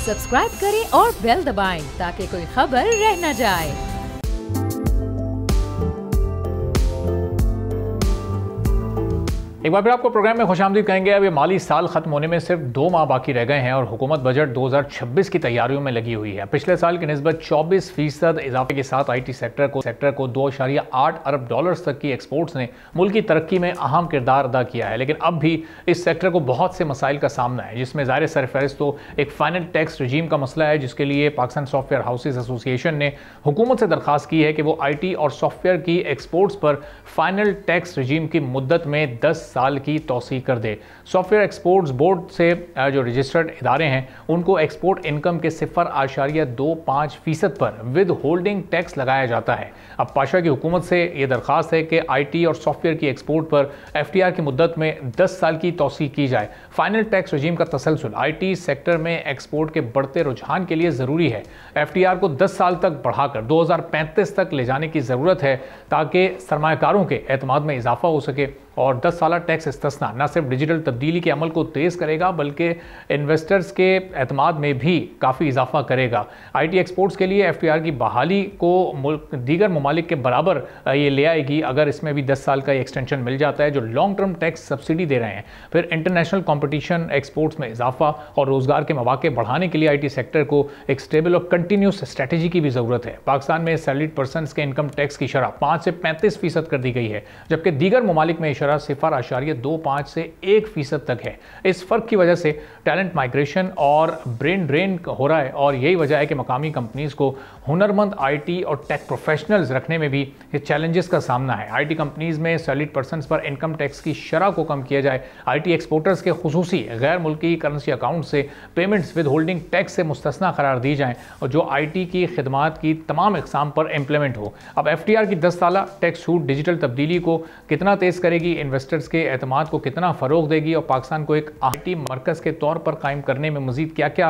Subscribe करें और bell दबाएं ताकि कोई खबर रह न जाए। एक बार फिर आपको प्रोग्राम में खुशामदीद कहेंगे। अब ये माली साल खत्म होने में सिर्फ 2 माह बाकी रह गए हैं और हुकूमत बजट 2026 की तैयारियों में लगी हुई है। पिछले साल की निस्बत 24% इजाफे के साथ आईटी सेक्टर को 2.8 अरब डॉलर्स तक की एक्सपोर्ट्स ने मुल्क की तरक्की में अहम किरदार अदा किया है। लेकिन अब भी इस सेक्टर को बहुत से मसाइल का सामना है, जिसमें ज़ाहिर सरफहरिस्त तो एक फाइनल टैक्स रजीम का मसला है, जिसके लिए पाकिस्तान सॉफ्टवेयर हाउसेज एसोसिएशन ने हुकूमत से दरख्वास्त की है कि वो IT और सॉफ्टवेयर की एक्सपोर्ट्स पर फाइनल टैक्स रजीम की मुद्दत में 10 साल की तौसीह कर दे। सॉफ्टवेयर एक्सपोर्ट्स बोर्ड से जो रजिस्टर्ड इदारे हैं उनको एक्सपोर्ट इनकम के 0.25% पर विद होल्डिंग टैक्स लगाया जाता है। अब पाशा की हुकूमत से ये दरख्वास्त है कि IT और सॉफ्टवेयर की एक्सपोर्ट पर FTR की मुद्दत में 10 साल की तौसीह की जाए। फाइनल टैक्स रजीम का तसलसल IT सेक्टर में एक्सपोर्ट के बढ़ते रुझान के लिए ज़रूरी है। FTR को 10 साल तक बढ़ाकर 2035 तक ले जाने की ज़रूरत है ताकि सरमायाकारों के एतमाद में इजाफा हो सके। और 10 साल टैक्स इस्तिस्ना न सिर्फ डिजिटल तब्दीली के अमल को तेज़ करेगा बल्कि इन्वेस्टर्स के एतमाद में भी काफ़ी इजाफा करेगा। IT एक्सपोर्ट्स के लिए FTR की बहाली को दीगर ममालिक के बराबर ये ले आएगी अगर इसमें भी 10 साल का एक्सटेंशन मिल जाता है जो लॉन्ग टर्म टैक्स सब्सिडी दे रहे हैं। फिर इंटरनेशनल कंपटीशन, एक्सपोर्ट्स में इजाफा और रोज़गार के मौके बढ़ाने के लिए IT सेक्टर को एक स्टेबल और कंटिन्यूस स्ट्रेटजी की भी ज़रूरत है। पाकिस्तान में सैलरीड पर्सनस के इनकम टैक्स की शरह 5 से 35% कर दी गई है, जबकि दीगर ममालिक में 0.25 से 1% तक है। इस फर्क की वजह से टैलेंट माइग्रेशन और ब्रेन ड्रेन हो रहा है और यही वजह है कि मकामी कंपनीज को हुनरमंद IT और टेक प्रोफेशनल्स रखने में भी चैलेंजेस का सामना है। IT कंपनीज में सैलरीड पर्सनस पर इनकम टैक्स की शरह को कम किया जाए। IT एक्सपोर्टर्स के खुसूसी गैर मुल्की करेंसी अकाउंट से पेमेंट्स विद होल्डिंग टैक्स से मुस्तस्ना करार दी जाएँ और जो IT की खिदमात की तमाम इकसाम पर इम्प्लीमेंट हो। अब FTR की 10 साल टैक्स छूट डिजिटल तब्दीली को कितना तेज़ करेगी, इन्वेस्टर्स के एतमाद को कितना फ़रोग देगी और पाकिस्तान को एक IT मरकज़ के तौर पर कायम करने में मज़ीद क्या क्या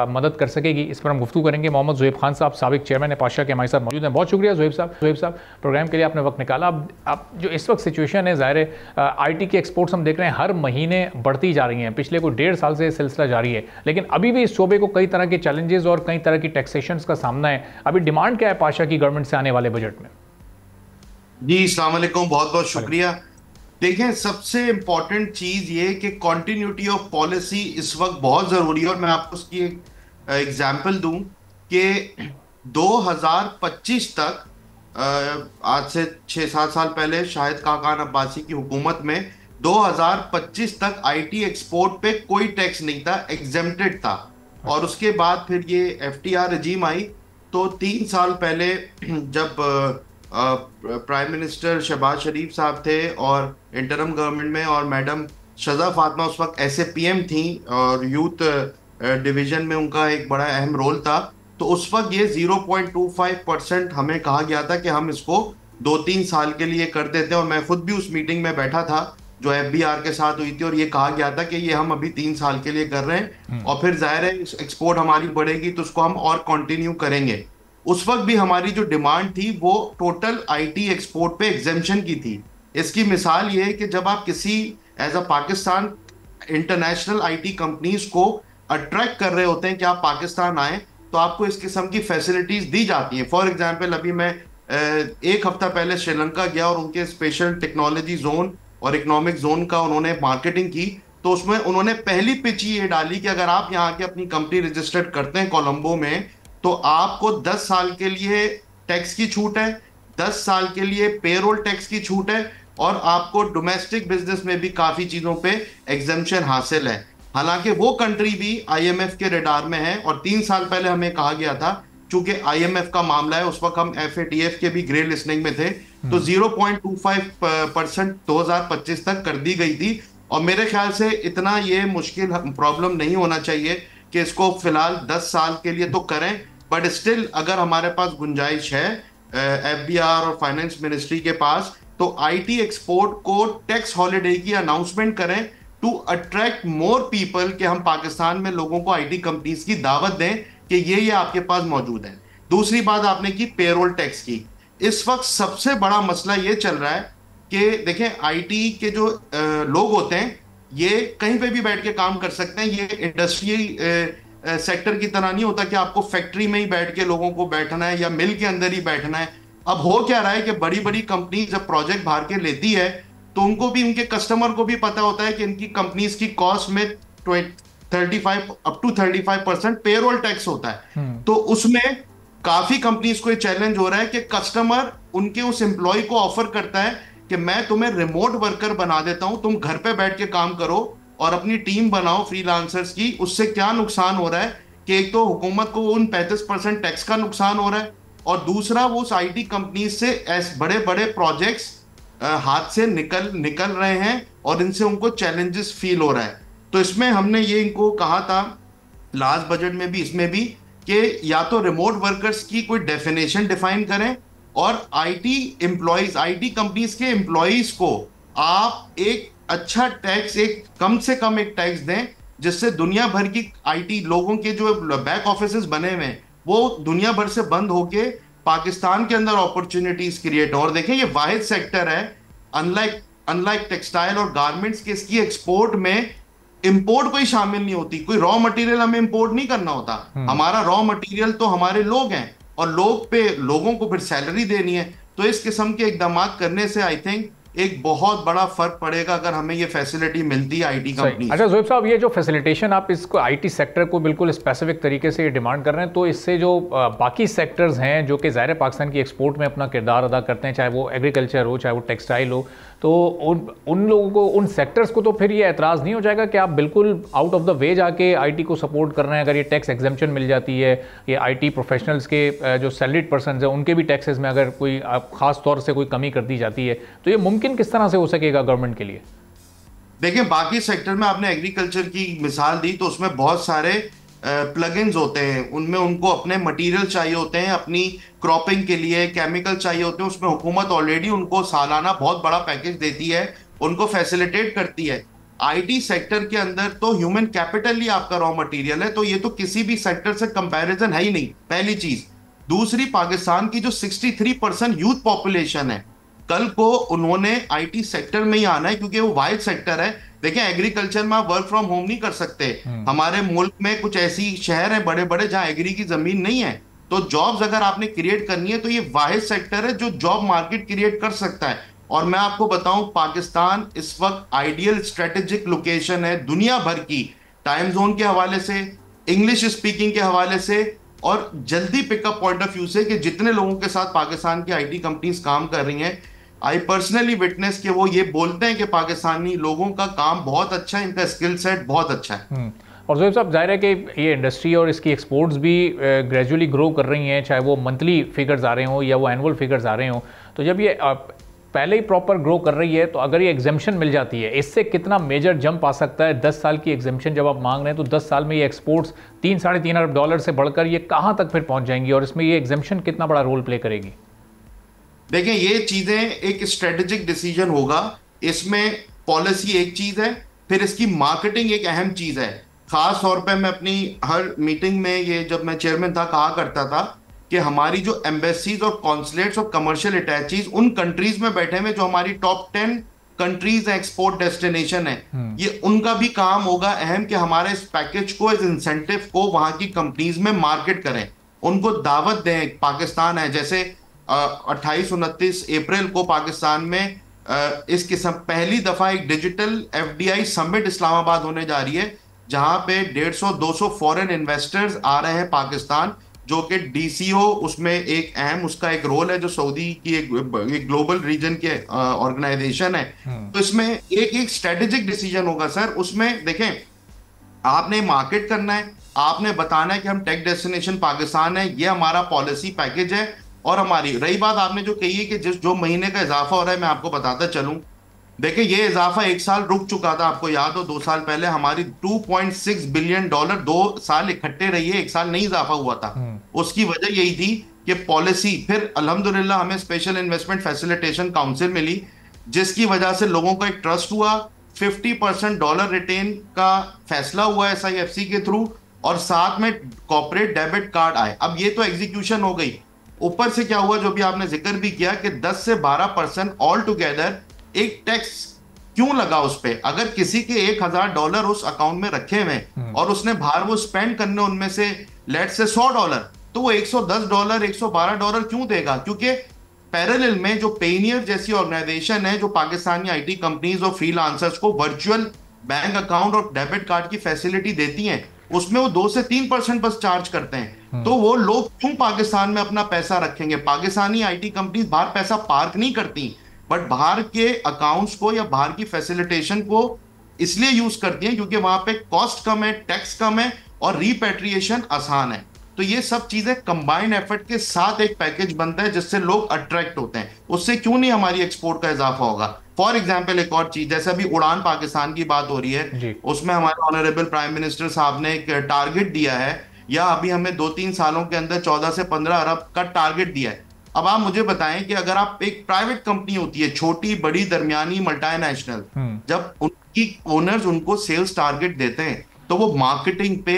मदद कर सकेगी, इस पर हम गुफ्तगू करेंगे। मोहम्मद ज़ुहैब खान साहब, साबिक चेयरमैन पाशा के हमारे साथ मौजूद हैं। बहुत शुक्रिया ज़ुहैब साहब प्रोग्राम के लिए आपने वक्त निकाला। अब जो इस वक्त सिचुएशन है, ज़ाहिर है IT की एक्सपोर्ट्स हम देख रहे हैं हर महीने बढ़ती जा रही हैं, पिछले कोई 1.5 साल से सिलसिला जारी है, लेकिन अभी भी इस शोबे को कई तरह के चैलेंजेस और कई तरह की टैक्सेशंस का सामना है। अभी डिमांड क्या है पाशा की गवर्नमेंट से आने वाले बजट में? जी अस्सलाम वालेकुम, बहुत बहुत शुक्रिया। देखें, सबसे इंपॉर्टेंट चीज ये कि कंटिन्यूटी ऑफ पॉलिसी इस वक्त बहुत जरूरी है और मैं आपको उसकी एक एग्जांपल दूं कि 2025 तक, आज से 6-7 साल पहले शाहिद खाकान अब्बासी की हुकूमत में 2025 तक IT एक्सपोर्ट पे कोई टैक्स नहीं था, एग्जेम्प्टेड था। और उसके बाद फिर ये FTR रजीम आई तो 3 साल पहले जब प्राइम मिनिस्टर शहबाज शरीफ साहब थे और इंटरम गवर्नमेंट में और मैडम शज़ा फातिमा उस वक्त SAPM थी और यूथ डिवीजन में उनका एक बड़ा अहम रोल था, तो उस वक्त ये 0.25% हमें कहा गया था कि हम इसको 2-3 साल के लिए कर देते हैं। और मैं खुद भी उस मीटिंग में बैठा था जो FBR के साथ हुई थी और ये कहा गया था कि ये हम अभी 3 साल के लिए कर रहे हैं और फिर जाहिर है एक्सपोर्ट हमारी बढ़ेगी तो उसको हम और कंटिन्यू करेंगे। उस वक्त भी हमारी जो डिमांड थी वो टोटल IT एक्सपोर्ट पे एग्जेम्पशन की थी। इसकी मिसाल ये है कि जब आप किसी as a Pakistan international IT companies को अट्रैक्ट कर रहे होते हैं कि आप पाकिस्तान आए तो आपको इस किस्म की फैसिलिटीज दी जाती हैं। फॉर एग्जांपल, अभी मैं 1 हफ्ता पहले श्रीलंका गया और उनके स्पेशल टेक्नोलॉजी जोन और इकोनॉमिक जोन का उन्होंने मार्केटिंग की, तो उसमें उन्होंने पहली पिच ये डाली कि अगर आप यहाँ के अपनी कंपनी रजिस्टर्ड करते हैं कोलंबो में तो आपको 10 साल के लिए टैक्स की छूट है, 10 साल के लिए पेरोल टैक्स की छूट है और आपको डोमेस्टिक बिजनेस में भी काफ़ी चीज़ों पे एग्जेम्पशन हासिल है। हालांकि वो कंट्री भी IMF के रडार में है और 3 साल पहले हमें कहा गया था, चूंकि IMF का मामला है, उस वक्त हम FATF के भी ग्रे लिस्टिंग में थे, तो 0.25% 2025 तक कर दी गई थी। और मेरे ख्याल से इतना ये मुश्किल प्रॉब्लम नहीं होना चाहिए कि इसको फिलहाल 10 साल के लिए तो करें, बट स्टिल अगर हमारे पास गुंजाइश है FBR और फाइनेंस मिनिस्ट्री के पास तो IT एक्सपोर्ट को टैक्स हॉलिडे की अनाउंसमेंट करें टू अट्रैक्ट मोर पीपल, कि हम पाकिस्तान में लोगों को IT कंपनीज की दावत दें कि ये आपके पास मौजूद है। दूसरी बात आपने की पेरोल टैक्स की। इस वक्त सबसे बड़ा मसला ये चल रहा है कि देखें IT के जो लोग होते हैं ये कहीं पे भी बैठ के काम कर सकते हैं, ये इंडस्ट्री सेक्टर की तरह नहीं होता कि आपको फैक्ट्री में ही बैठ के लोगों को बैठना है या मिल के अंदर ही बैठना है। अब हो क्या रहा है कि बड़ी बड़ी कंपनी जब प्रोजेक्ट बाहर के लेती है तो उनको भी, उनके कस्टमर को भी पता होता है कि इनकी कंपनीज की कॉस्ट में 35% पेरोल टैक्स होता है। तो उसमें काफी कंपनीज को ये चैलेंज हो रहा है कि कस्टमर उनके उस एम्प्लॉय को ऑफर करता है कि मैं तुम्हें रिमोट वर्कर बना देता हूं, तुम घर पे बैठ के काम करो और अपनी टीम बनाओ फ्रीलांसर्स की। उससे क्या नुकसान हो रहा है कि एक तो हुकूमत को उन 35% टैक्स का नुकसान हो रहा है, और दूसरा वो उस आईटी कंपनीज से ऐसे बड़े बड़े प्रोजेक्ट्स हाथ से निकल रहे हैं और इनसे उनको चैलेंजेस फील हो रहा है। तो इसमें हमने ये इनको कहा था लास्ट बजट में भी, इसमें भी, कि या तो रिमोट वर्कर्स की कोई डेफिनेशन डिफाइन करें और आईटी एम्प्लॉइज, आईटी कंपनीज के एम्प्लॉइज को आप एक अच्छा टैक्स, एक कम से कम एक टैक्स दें, जिससे दुनिया भर की आईटी लोगों के जो बैक ऑफिसेस बने हुए हैं वो दुनिया भर से बंद होके पाकिस्तान के अंदर अपॉर्चुनिटीज क्रिएट हो। और देखें ये वाहिद सेक्टर है, अनलाइक टेक्सटाइल और गारमेंट्स के, इसकी एक्सपोर्ट में इंपोर्ट कोई शामिल नहीं होती, कोई रॉ मटेरियल हमें इंपोर्ट नहीं करना होता। हमारा रॉ मटेरियल तो हमारे लोग हैं और लोगों को फिर सैलरी देनी है। तो इस किस्म के इकदाम करने से आई थिंक एक बहुत बड़ा फर्क पड़ेगा अगर हमें ये फैसिलिटी मिलती है आईटी कंपनी। अच्छा ज़ोएब साहब, ये जो फैसिलिटेशन आप इसको आईटी सेक्टर को बिल्कुल स्पेसिफिक तरीके से डिमांड कर रहे हैं, तो इससे जो बाकी सेक्टर्स हैं जो कि ज़ाहिर पाकिस्तान की एक्सपोर्ट में अपना किरदार अदा करते हैं, चाहे वो एग्रीकल्चर हो चाहे वो टेक्सटाइल हो, तो उन लोगों को, उन सेक्टर्स को तो फिर ये एतराज़ नहीं हो जाएगा कि आप बिल्कुल आउट ऑफ द वे जाके आईटी को सपोर्ट कर रहे हैं? अगर ये टैक्स एग्जेम्पशन मिल जाती है, ये आईटी प्रोफेशनल्स के जो सैलरीड पर्सन हैं उनके भी टैक्सेस में अगर कोई ख़ास तौर से कोई कमी कर दी जाती है, तो ये मुमकिन किस तरह से हो सकेगा गवर्नमेंट के लिए? देखिए बाकी सेक्टर में आपने एग्रीकल्चर की मिसाल दी, तो उसमें बहुत सारे प्लगइन्स होते हैं, उनमें उनको अपने मटेरियल चाहिए होते हैं, अपनी क्रॉपिंग के लिए केमिकल चाहिए होते हैं, उसमें हुकूमत ऑलरेडी उनको सालाना बहुत बड़ा पैकेज देती है, उनको फैसिलिटेट करती है। आईटी सेक्टर के अंदर तो ह्यूमन कैपिटल ही आपका रॉ मटेरियल है, तो ये तो किसी भी सेक्टर से कंपैरिजन है ही नहीं, पहली चीज। दूसरी, पाकिस्तान की जो 63% यूथ पॉपुलेशन है, कल को उन्होंने आईटी सेक्टर में ही आना है क्योंकि वो वाइड सेक्टर है। देखिए एग्रीकल्चर में आप वर्क फ्रॉम होम नहीं कर सकते। हमारे मुल्क में कुछ ऐसी शहर हैं बड़े बड़े जहां एग्री की जमीन नहीं है, तो जॉब्स अगर आपने क्रिएट करनी है तो ये वाहिद सेक्टर है जो जॉब मार्केट क्रिएट कर सकता है। और मैं आपको बताऊं, पाकिस्तान इस वक्त आइडियल स्ट्रेटेजिक लोकेशन है दुनिया भर की, टाइम जोन के हवाले से, इंग्लिश स्पीकिंग के हवाले से, और जल्दी पिकअप पॉइंट ऑफ व्यू से कि जितने लोगों के साथ पाकिस्तान की आईटी कंपनीज काम कर रही हैं, आई पर्सनली विटनेस कि वो ये बोलते हैं कि पाकिस्तानी लोगों का काम बहुत अच्छा है, इनका स्किल सेट बहुत अच्छा है। और ज़ोएब साहब, जाहिर है कि ये इंडस्ट्री और इसकी एक्सपोर्ट्स भी ग्रेजुअली ग्रो कर रही हैं, चाहे वो मंथली फिगर्स आ रहे हों या वो एनुअल फिगर्स आ रहे हों। तो जब ये पहले ही प्रॉपर ग्रो कर रही है, तो अगर ये एग्जेम्पशन मिल जाती है, इससे कितना मेजर जंप आ सकता है? 10 साल की एग्जेम्पशन जब आप मांग रहे हैं, तो 10 साल में ये एक्सपोर्ट्स $3-3.5 अरब से बढ़कर ये कहाँ तक फिर पहुँच जाएंगी, और इसमें ये एग्जेम्पशन कितना बड़ा रोल प्ले करेगी? देखिए ये चीजें एक स्ट्रेटेजिक डिसीजन होगा, इसमें पॉलिसी एक चीज है, फिर इसकी मार्केटिंग एक अहम चीज है। खास तौर पे मैं अपनी हर मीटिंग में, ये जब मैं चेयरमैन था, कहा करता था कि हमारी जो एम्बेसीज और कॉन्सुलेट्स और कमर्शियल अटैचीज उन कंट्रीज में बैठे हुए जो हमारी टॉप 10 कंट्रीज एक्सपोर्ट डेस्टिनेशन है, ये उनका भी काम होगा अहम कि हमारे इस पैकेज को, इस इंसेंटिव को वहां की कंपनीज में मार्केट करें, उनको दावत दें। पाकिस्तान है, जैसे 28-29 अप्रैल को पाकिस्तान में इस किस्म पहली दफा एक डिजिटल एफडीआई समिट इस्लामाबाद होने जा रही है, जहां पे 150-200 फॉरेन इन्वेस्टर्स आ रहे हैं पाकिस्तान, जो कि डीसीओ उसमें एक अहम उसका एक रोल है, जो सऊदी की एक ग्लोबल रीजन के ऑर्गेनाइजेशन है। तो इसमें एक स्ट्रेटेजिक डिसीजन होगा सर। उसमें देखें, आपने मार्केट करना है, आपने बताना है कि हम टेक डेस्टिनेशन पाकिस्तान है, ये हमारा पॉलिसी पैकेज है। और हमारी रही बात आपने जो कही है कि जो महीने का इजाफा हो रहा है, मैं आपको बताता चलूं, देखिए ये इजाफा एक साल रुक चुका था, आपको याद हो 2 साल पहले हमारी $2.6 बिलियन 2 साल इकट्ठे रही है, 1 साल नहीं इजाफा हुआ था। उसकी वजह यही थी कि पॉलिसी, फिर अल्हम्दुलिल्लाह हमें स्पेशल इन्वेस्टमेंट फैसिलिटेशन काउंसिल मिली, जिसकी वजह से लोगों को एक ट्रस्ट हुआ, 50% डॉलर रिटेन का फैसला हुआ SIFC के थ्रू, और साथ में कॉर्पोरेट डेबिट कार्ड आए। अब ये तो एग्जीक्यूशन हो गई, ऊपर से क्या हुआ जो भी आपने जिक्र भी किया कि 10 से 12% ऑल टुगेदर एक टैक्स क्यों लगा उस पे? अगर किसी के $1000 उस अकाउंट में रखे हुए और उसने बाहर वो स्पेंड करने उनमें से लेट से $100, तो वो $110 $112 क्यों देगा? क्योंकि पैरेलल में जो पेनियर जैसी ऑर्गेनाइजेशन है जो पाकिस्तानी आईटी कंपनीज और फ्रीलांसर्स को वर्चुअल बैंक अकाउंट और डेबिट कार्ड की फैसिलिटी देती हैं, उसमें वो 2 से 3% बस चार्ज करते हैं। तो वो लोग क्यों पाकिस्तान में अपना पैसा रखेंगे? पाकिस्तानी आईटी कंपनीज बाहर पैसा पार्क नहीं करती, बट बाहर के अकाउंट्स को या बाहर की फैसिलिटेशन को इसलिए यूज करती हैं क्योंकि वहां पे कॉस्ट कम है, टैक्स कम है और रिपेट्रिएशन आसान है। तो ये सब चीजें कंबाइंड एफर्ट के साथ एक पैकेज बनता है जिससे लोग अट्रैक्ट होते हैं। उससे क्यों नहीं हमारी एक्सपोर्ट का इजाफा होगा? फॉर एग्जाम्पल एक और चीज, जैसे अभी उड़ान पाकिस्तान की बात हो रही है, उसमें हमारे ऑनरेबल प्राइम मिनिस्टर साहब ने एक टारगेट दिया है, या अभी हमें 2-3 सालों के अंदर 14 से 15 अरब का टारगेट दिया है। अब आप मुझे बताएं कि अगर आप एक प्राइवेट कंपनी होती है, छोटी बड़ी दरमियानी मल्टीनेशनल, जब उनकी ओनर्स उनको सेल्स टारगेट देते हैं तो वो मार्केटिंग पे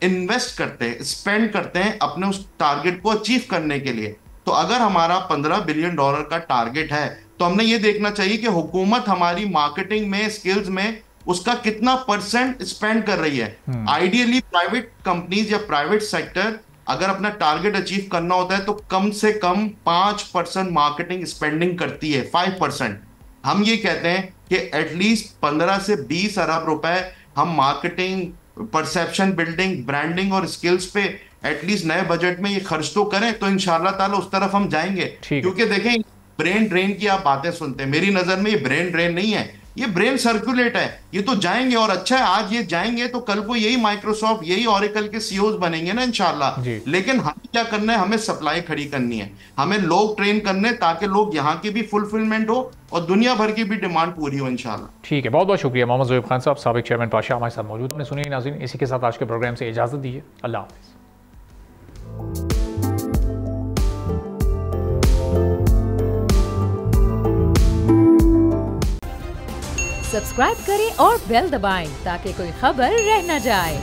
इन्वेस्ट करते हैं, स्पेंड करते हैं अपने उस टारगेट को अचीव करने के लिए। तो अगर हमारा $15 बिलियन का टारगेट है तो हमने ये देखना चाहिए कि हुकूमत हमारी मार्केटिंग में, स्किल्स में उसका कितना % स्पेंड कर रही है। आइडियली प्राइवेट कंपनीज या प्राइवेट सेक्टर अगर अपना टारगेट अचीव करना होता है तो कम से कम 5% मार्केटिंग स्पेंडिंग करती है, 5%। हम ये कहते हैं कि एटलीस्ट 15 से 20 अरब रुपए हम मार्केटिंग, परसेप्शन बिल्डिंग, ब्रांडिंग और स्किल्स पे एटलीस्ट नए बजट में ये खर्च तो करें, तो इंशाल्लाह ताला उस तरफ हम जाएंगे। क्योंकि देखें, ब्रेन ड्रेन की आप बातें सुनते हैं, मेरी नजर में ये ब्रेन ड्रेन नहीं है, ये ब्रेन सर्कुलेट है। ये तो जाएंगे, और अच्छा है आज ये जाएंगे तो कल को यही माइक्रोसॉफ्ट, यही ऑरेकल के सीईओज बनेंगे ना इंशाल्लाह। लेकिन हमें क्या करना है? हमें सप्लाई खड़ी करनी है, हमें लोग ट्रेन करने ताकि लोग यहाँ की भी फुलफिलमेंट हो और दुनिया भर की भी डिमांड पूरी हो इंशाल्लाह। ठीक है, बहुत बहुत शुक्रिया मोहम्मद ज़ोएब खान साहब, साबिक चेयरमैन पाशा, हमारे साथ मौजूद। आपने सुनी नाज़रीन, इसी के साथ आज के प्रोग्राम से इजाज़त दी है। अल्लाह हाफ़िज़। सब्सक्राइब करें और बेल दबाएं ताकि कोई खबर रह न जाए।